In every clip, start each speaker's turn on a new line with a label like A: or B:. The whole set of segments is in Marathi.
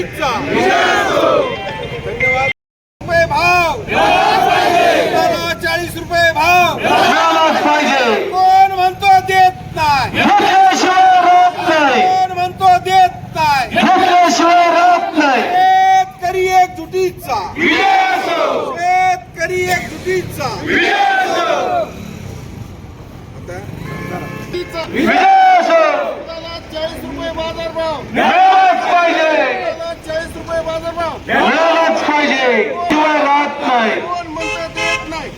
A: जुटीचा धन्यवाद। रुपये भाव 40 रुपये भाव कोण म्हणतो देत नाही, कोण म्हणतो देत नाही, शेतकरी एकजुटीचा, शेतकरी एकजुटीचा 40 रुपये बाजारभाव, 40 रुपये बाजारभाव कोण म्हणतो देत नाही,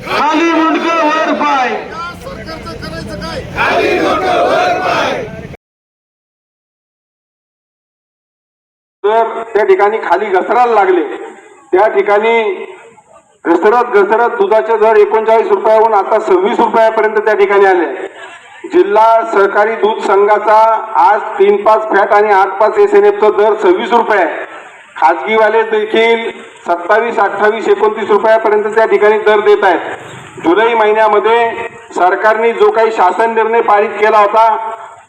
B: खाली मुंडकं वर पाय,
A: या सरकारचं करायचं काय?
C: तर त्या ठिकाणी खाली घसरायला लागले, त्या ठिकाणी घसरत दुधाचे दर 39 रुपयाहून आता 26 रुपयापर्यंत त्या ठिकाणी आले। जिल्हा सहकारी दूध संघाचा आज 3-5 फॅट आणि 8-5 SNFचा दर 26 रुपये आहे। खाजगीवाले देखील 27, 28, 29 रुपयापर्यंत त्या ठिकाणी दर देत आहेत। जुलै महिन्यामध्ये सरकारने जो काही शासन निर्णय पारित केला होता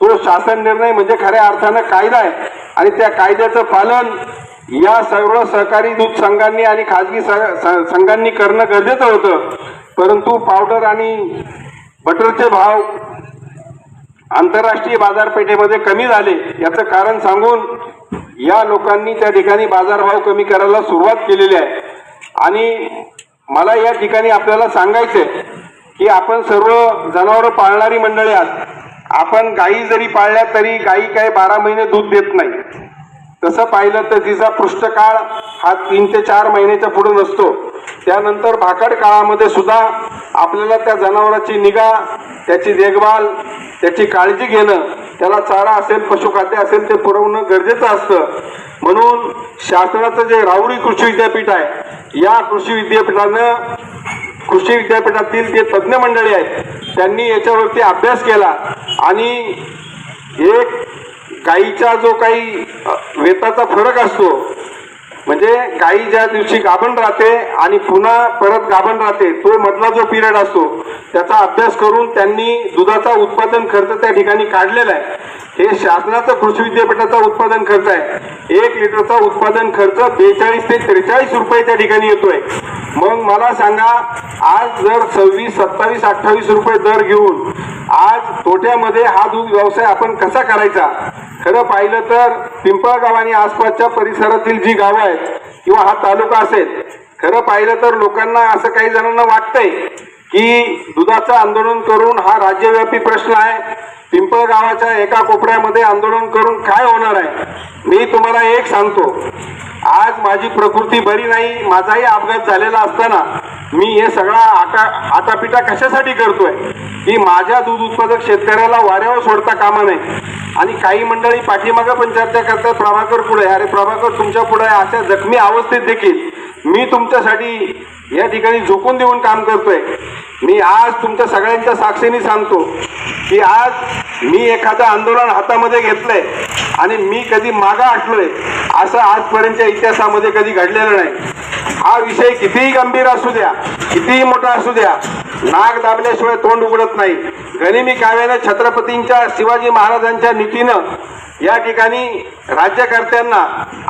C: तो शासन निर्णय म्हणजे खऱ्या अर्थानं कायदा आहे आणि त्या कायद्याचं पालन या सर्व सहकारी दूध संघांनी आणि खाजगी संघांनी करणं गरजेचं होतं। परंतु पावडर आणि बटरचे भाव आंतरराष्ट्रीय बाजारपेठेमध्ये कमी झाले, याचं कारण सांगून या लोकांनी त्या ठिकाणी बाजारभाव कमी करायला सुरुवात केलेली आहे। आणि मला या ठिकाणी आपल्याला सांगायचंय की आपण सर्व जनावरं पाळणारी मंडळी आहात। आपण गायी जरी पाळल्या तरी गायी काय 12 महिने दूध देत नाही। तसं पाहिलं तर तिचा पृष्ठकाळ हा 3 ते 4 महिन्याच्या पुढे नसतो। त्यानंतर भाकड काळामध्ये सुद्धा आपल्याला त्या जनावरांची निगा, त्याची देखभाल, त्याची काळजी घेणं, त्याला चारा असेल, पशुखाद्य असेल ते पुरवणं गरजेचं असतं। म्हणून शासनाचं जे राहुरी कृषी विद्यापीठ आहे, या कृषी विद्यापीठातील जे तज्ज्ञ मंडळी आहेत त्यांनी याच्यावरती अभ्यास केला आणि एक गायीचा जो काही वेताचा फरक असतो, म्हणजे गायी ज्या दिवशी गाभण राहते आणि पुन्हा परत गाभण राहते तो मधला जो पिरियड असतो त्याचा अभ्यास करून त्यांनी दुधाचा उत्पादन खर्च त्या ठिकाणी काढलेला आहे। हे शासनाचा कृषी विद्यापीठाचा उत्पादन खर्च आहे। 1 लिटरचा उत्पादन खर्च 42 ते 43 रुपये त्या ठिकाणी येतोय। मग मला सांगा, आज जर 26, 27, 28 रुपये दर घेऊन आज तोट्यामध्ये हा दूध व्यवसाय आपण कसा करायचा? खरं पाहिलं तर पिंपळगाव आणि आसपासच्या परिसरातील जी गावं आहेत किंवा हा तालुका असेल, खरं पाहिलं तर लोकांना असं काही जणांना वाटतंय की दुधाचं आंदोलन करून हा राज्यव्यापी प्रश्न आहे, पिंपळगावाच्या एका कोपऱ्यामध्ये आंदोलन करून काय होणार आहे? मी तुम्हाला एक सांगतो, आज माझी प्रकृती बरी नाही, माझाही अपघात झालेला असताना मी हे सगळा आटापिटा कशासाठी करतोय की माझ्या दूध उत्पादक शेतकऱ्याला वाऱ्यावर सोडता कामा नये। आणि काही मंडळी पाठीमागं पण चर्चा करतात, प्रभाकर पुढे, अरे प्रभाकर तुमच्या पुढे, अशा जखमी अवस्थेत देखील मी तुमच्यासाठी या ठिकाणी झोकून देऊन काम करतोय। मी आज तुमच्या सगळ्यांच्या साक्षीने सांगतो की आज मी एखादं आंदोलन हातामध्ये घेतलंय आणि मी कधी मागं हटलोय असं आजपर्यंतच्या इतिहासामध्ये कधी घडलेलं नाही। हा विषय कितीही गंभीर असू द्या, कितीही मोठा असू द्या, नाक दाबल्याशिवाय तोंड उघडत नाही। गनिमी काव्याने छत्रपतींच्या शिवाजी महाराजांच्या नीतीनं या ठिकाणी राज्यकर्त्यांना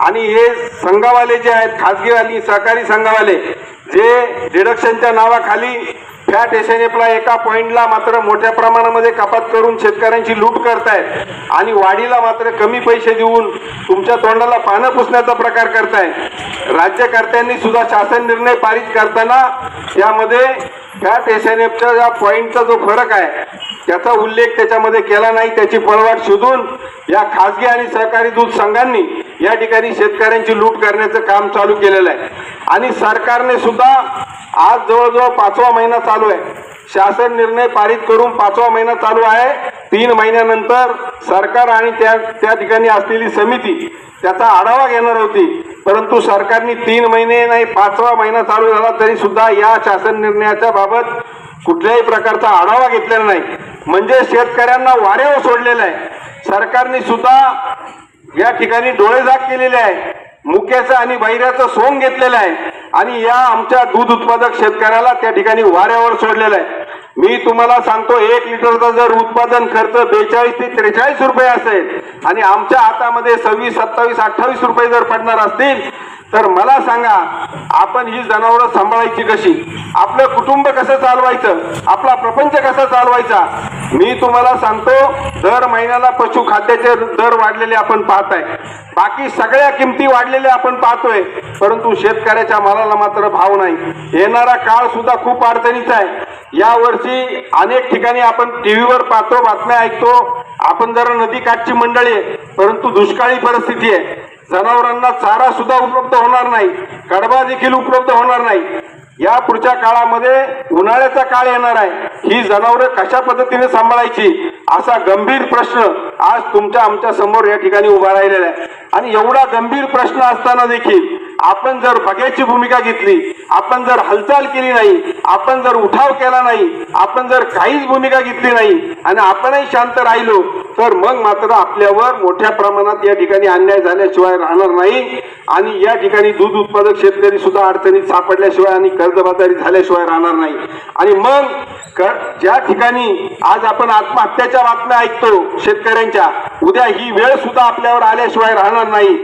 C: आणि हे संघावाले जे आहेत, खाजगीवाली सहकारी संघावाले जे डिडक्शनच्या नावाखाली फॅट SNFला एका पॉइंटला मात्र मोठ्या प्रमाणामध्ये कपात करून शेतकऱ्यांची लूट करतायत आणि वाढीला मात्र कमी पैसे देऊन तुमच्या तोंडाला पानं पुसण्याचा प्रकार करताय। राज्यकर्त्यांनी सुद्धा शासन निर्णय पारित करताना त्यामध्ये फॅट SNFच्या या पॉइंटचा जो फरक आहे त्याचा उल्लेख त्याच्यामध्ये केला नाही। त्याची पळवाट शोधून या खाजगी आणि सहकारी दूध संघांनी या ठिकाणी शेतकऱ्यांची लूट करण्याचं काम चालू केलेलं आहे। आणि सरकारने सुद्धा आज जवळजवळ 5वा महिना चालू आहे, शासन निर्णय पारित करून 5वा महिना चालू आहे। 3 महिन्यानंतर सरकार आणि त्या ठिकाणी असलेली समिती त्याचा आढावा घेणार होती, परंतु सरकारने 3 महिने नाही 5वा महिना चालू झाला तरी सुद्धा या शासन निर्णयाच्या बाबत कुठल्याही प्रकारचा आढावा घेतलेला नाही। म्हणजे शेतकऱ्यांना वाऱ्यावर सोडलेलं आहे। सरकारने सुद्धा या ठिकाणी डोळेझाक केलेले आहे, मुक्याचं आणि बैऱ्याचं सोंग घेतलेलं आहे आणि या आमच्या दूध उत्पादक शेतकऱ्याला त्या ठिकाणी वाऱ्यावर सोडलेलं आहे। मी तुम्हाला सांगतो 1 लिटरचा जर उत्पादन खर्च 42 ते 43 रुपये असेल आणि आमच्या हातामध्ये 26, 27, 28 रुपये जर पडणार असतील तर मला सांगा आपण ही जनावरं सांभाळायची कशी, आपलं कुटुंब कसं चालवायचं, आपला प्रपंच कसा चालवायचा. मी तुम्हाला सांगतो दर महिन्याला पशुखाद्याचे दर वाढलेले आपण पाहताय, बाकी सगळ्या किमती वाढलेल्या आपण पाहतोय, परंतु शेतकऱ्याच्या मालाला मात्र भाव नाही. येणारा काळ सुद्धा खूप अडचणीचा आहे. यावर्षी अनेक ठिकाणी आपण टीव्हीवर पाहतो, बातम्या ऐकतो, आपण जरा नदीकाठची मंडळी आहे, परंतु दुष्काळी परिस्थिती आहे. जनावरांना चारा सुद्धा उपलब्ध होणार नाही, कडबा देखील उपलब्ध होणार नाही. या पुढच्या काळामध्ये उन्हाळ्याचा काळ येणार आहे, ही जनावरं कशा पद्धतीने सांभाळायची असा गंभीर प्रश्न आज तुमच्या आमच्या समोर या ठिकाणी उभा राहिलेला आहे. आणि एवढा गंभीर प्रश्न असताना देखील आपण जर बघ्याची भूमिका घेतली, आपण जर हालचाल केली नाही, आपण जर उठाव केला नाही, आपण जर काहीच भूमिका घेतली नाही आणि आपणही शांत राहिलो तर मग मात्र आपल्यावर मोठ्या प्रमाणात या ठिकाणी अन्याय झाल्याशिवाय राहणार नाही. आणि या ठिकाणी दूध उत्पादक शेतकरी सुद्धा अडचणीत सापडल्याशिवाय आणि कर्जबाजारी झाल्याशिवाय राहणार नाही. आणि मग ज्या ठिकाणी आज आपण आत्महत्याच्या बातम्या ऐकतो शेतकऱ्यांच्या, उद्या ही वेळ सुद्धा आपल्यावर आल्याशिवाय राहणार नाही.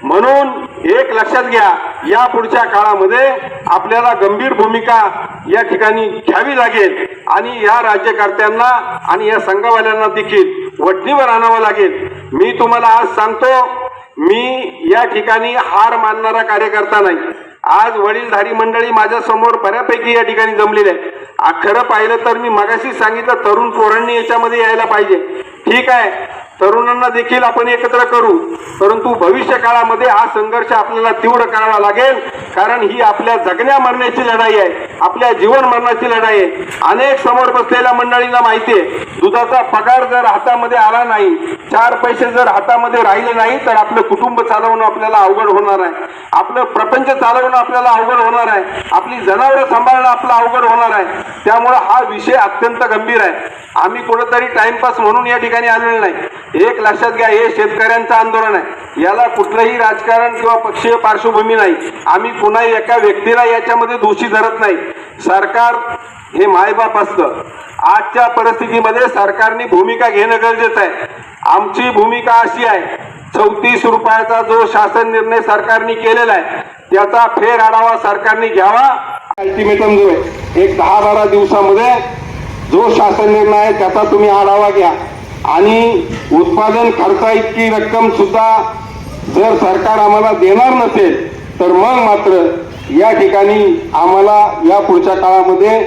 C: म्हणून एक लक्षात घ्या, या पुढच्या काळामध्ये आपल्याला गंभीर भूमिका या ठिकाणी घ्यावी लागेल आणि या राज्यकर्त्यांना आणि या संघवाल्यांना देखील वठणीवर आणावं लागेल. मी तुम्हाला आज सांगतो, मी या ठिकाणी हार मानणारा कार्यकर्ता नाही. आज वडीलधारी मंडळी माझ्या समोर बऱ्यापैकी या ठिकाणी जमलेली आहे. खरं पाहिलं तर मी मगाशी सांगितलं तरुण पोरांनी याच्यामध्ये यायला पाहिजे. ठीक आहे, तरुणांना देखील आपण एकत्र करू, परंतु भविष्य काळामध्ये हा संघर्ष आपल्याला तीव्र करावा लागेल, कारण ही आपल्या जगण्या मरण्याची लढाई आहे, आपल्या जीवन मरणाची लढाई आहे. अनेक समोर बसलेल्या मंडळींना माहिती आहे, दुधाचा पगार जर हातामध्ये आला नाही, 4 पैसे जर हातामध्ये राहिले नाही तर आपलं कुटुंब चालवणं आपल्याला अवघड होणार आहे, आपलं प्रपंच चालवणं आपल्याला अवघड होणार आहे, आपली जनावरं सांभाळणं आपलं अवघड होणार आहे. त्यामुळे हा विषय अत्यंत गंभीर आहे. आम्ही कुठेतरी टाइमपास म्हणून या ठिकाणी आलेलो नाही. एक लक्षात घ्या, हे शेतकऱ्यांचं आंदोलन आहे, याला कुठलंही राजकारण किंवा पक्षीय पार्श्वभूमी नाही. आम्ही पुन्हा एका व्यक्तीला याच्यामध्ये दोषी धरत नाही. सरकार हे मायबाप असतं. आजच्या परिस्थितीमध्ये सरकारने भूमिका घेणं गरजेचं आहे. आमची भूमिका अशी आहे, 34 रुपयाचा जो शासन निर्णय सरकारने केलेला आहे त्याचा फेर आढावा सरकारने घ्यावा. अल्टिमेटम जो आहे, एक 10-12 दिवसामध्ये जो शासन निर्णय आहे त्याचा तुम्ही आढावा घ्या आणि उत्पादन खर्चा इतकी रक्कम सुद्धा जर सरकार आम्हाला देणार नसेल तर मग मात्र या ठिकाणी आम्हाला या पुढच्या काळामध्ये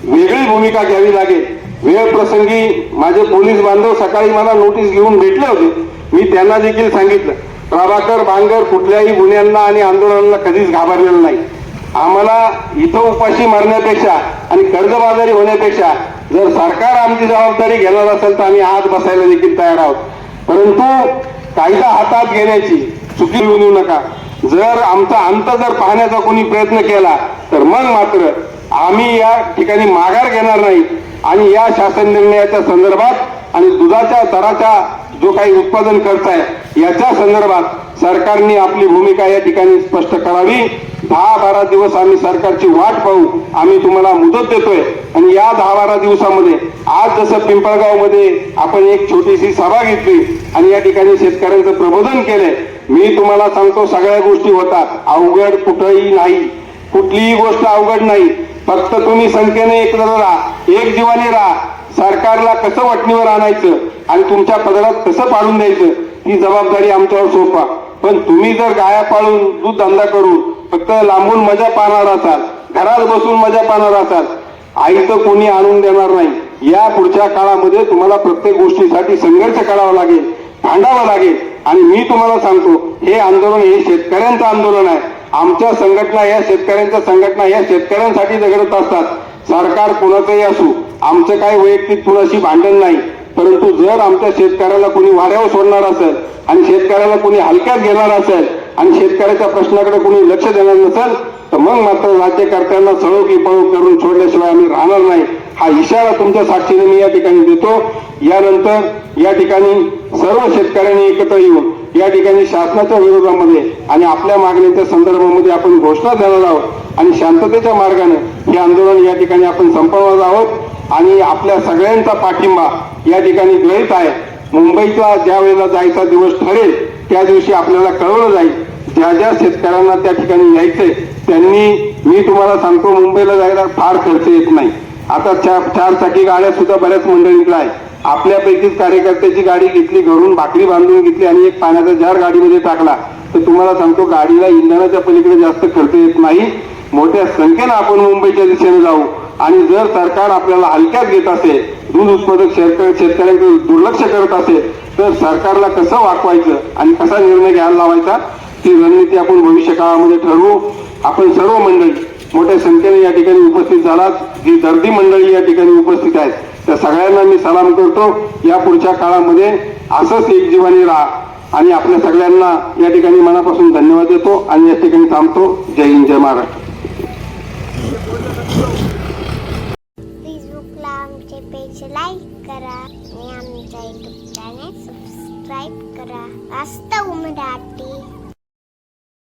C: वेगळी भूमिका घ्यावी लागेल. वेळ प्रसंगी माझे पोलीस बांधव सकाळी मला नोटीस घेऊन भेटले होते. मी त्यांना देखील सांगितलं, प्रभाकर बांगर कुठल्याही गुन्ह्यांना आणि आंदोलनाला कधीच घाबरलेलं नाही. आम्हाला इथं उपाशी मारण्यापेक्षा आणि कर्जबाजारी होण्यापेक्षा जर सरकार आमची जबाबदारी घेणार असेल तर आम्ही आत बसायला देखील तयार आहोत. परंतु कायदा हातात घेण्याची चुकी येऊ नका. जर आमचा अंत जर पाहण्याचा कोणी प्रयत्न केला तर मग मात्र आम्ही या ठिकाणी माघार घेणार नाही. आणि या शासन निर्णयाच्या संदर्भात आणि दुधाच्या दराचा जो काही उत्पादन खर्च आहे याच्या संदर्भात सरकारने आपली भूमिका या ठिकाणी स्पष्ट करावी. 10-12 दिवस आम्ही सरकारची वाट पाहू. आम्ही तुम्हाला मुदत देतोय आणि या 10-12 दिवसामध्ये आज जसं पिंपळगावमध्ये आपण एक छोटीशी सभा घेतली आणि या ठिकाणी शेतकऱ्यांचं प्रबोधन केलंय. मी तुम्हाला सांगतो, सगळ्या गोष्टी होतात, अवघड कुठंही नाही, कुठलीही गोष्ट अवघड नाही. फक्त तुम्ही संख्येने एकत्र राहा, एक जीवाने राहा. सरकारला कसं वठणीवर आणायचं आणि तुमच्या पदरात कसं पाडून द्यायचं ही जबाबदारी आमच्यावर सोपा. पण तुम्ही जर गाया पाळून दूध धंदा करून फक्त लांबून मजा पाहणार असाल, घरात बसून मजा पाहणार असाल, आईचं कोणी आणून देणार नाही. या पुढच्या काळामध्ये तुम्हाला प्रत्येक गोष्टीसाठी संघर्ष करावा लागेल, भांडावं लागेल. आणि मी तुम्हाला सांगतो, हे आंदोलन हे शेतकऱ्यांचं आंदोलन आहे. आमच्या संघटना या शेतकऱ्यांच्या संघटना या शेतकऱ्यांसाठी झगडत असतात. सरकार कोणाचंही असू, आमचं काही वैयक्तिक कुणाशी भांडण नाही. परंतु जर आमच्या शेतकऱ्याला कोणी वाऱ्यावर सोडणार असेल आणि शेतकऱ्याला कोणी हलक्यात घेणार असेल आणि शेतकऱ्याच्या प्रश्नाकडे कोणी लक्ष देणार नसेल तर मग मात्र राज्यकर्त्यांना सळो की पळो करून सोडल्याशिवाय आम्ही राहणार नाही. हा इशारा तुमच्या साक्षीने मी या ठिकाणी देतो. यानंतर या ठिकाणी सर्व शेतकऱ्यांनी एकत्र येऊन या ठिकाणी शासनाच्या विरोधामध्ये आणि आपल्या मागण्यांच्या संदर्भामध्ये आपण घोषणा देणार आहोत आणि शांततेच्या मार्गाने हे आंदोलन या ठिकाणी आपण संपवणार आहोत आणि आपल्या सगळ्यांचा पाठिंबा या ठिकाणी गृहीत आहे. मुंबईचा ज्या वेळेला जायचा दिवस ठरेल त्या दिवशी आपल्याला कळवलं जाईल. ज्या ज्या शेतकऱ्यांना त्या ठिकाणी यायचंय त्यांनी, मी तुम्हाला सांगतो, मुंबईला जायला फार खर्च येत नाही. आता चार चाकी गाड्या सुद्धा बऱ्याच मंडळींकडे आहे. आपल्यापैकीच कार्यकर्त्याची गाडी घेतली, घरून भाकरी बांधून घेतली आणि एक पाण्याचा जार गाडीमध्ये टाकला तर तुम्हाला सांगतो गाडीला इंधनाच्या पलीकडे जास्त खर्च येत नाही. मोठ्या संख्येनं आपण मुंबईच्या दिशेने जाऊ आणि जर सरकार आपल्याला हलक्यात घेत असेल, दूध उत्पादक शेतकऱ्यांकडे दुर्लक्ष करत असेल तर सरकारला कसं वाकवायचं आणि कसा निर्णय घ्यायला लावायचा ती रणनीती आपण भविष्य काळामध्ये ठरवू. आपण सर्व मंडळी मोठ्या संख्येने या ठिकाणी उपस्थित झालात. जी दर्दी मंडळी या ठिकाणी उपस्थित आहेत त्या सगळ्यांना मी सलाम करतो. या पुढच्या काळामध्ये असंच एक जीवानी राहा आणि आपल्या सगळ्यांना या ठिकाणी मनापासून धन्यवाद देतो आणि या ठिकाणी थांबतो. जय हिंद, जय महाराष्ट्र.
D: फेसबुकला आमचे पेज लाईक करा आणि आमच्या युट्यूब चॅनेल सबस्क्राईब करा. वास्तव मराठी.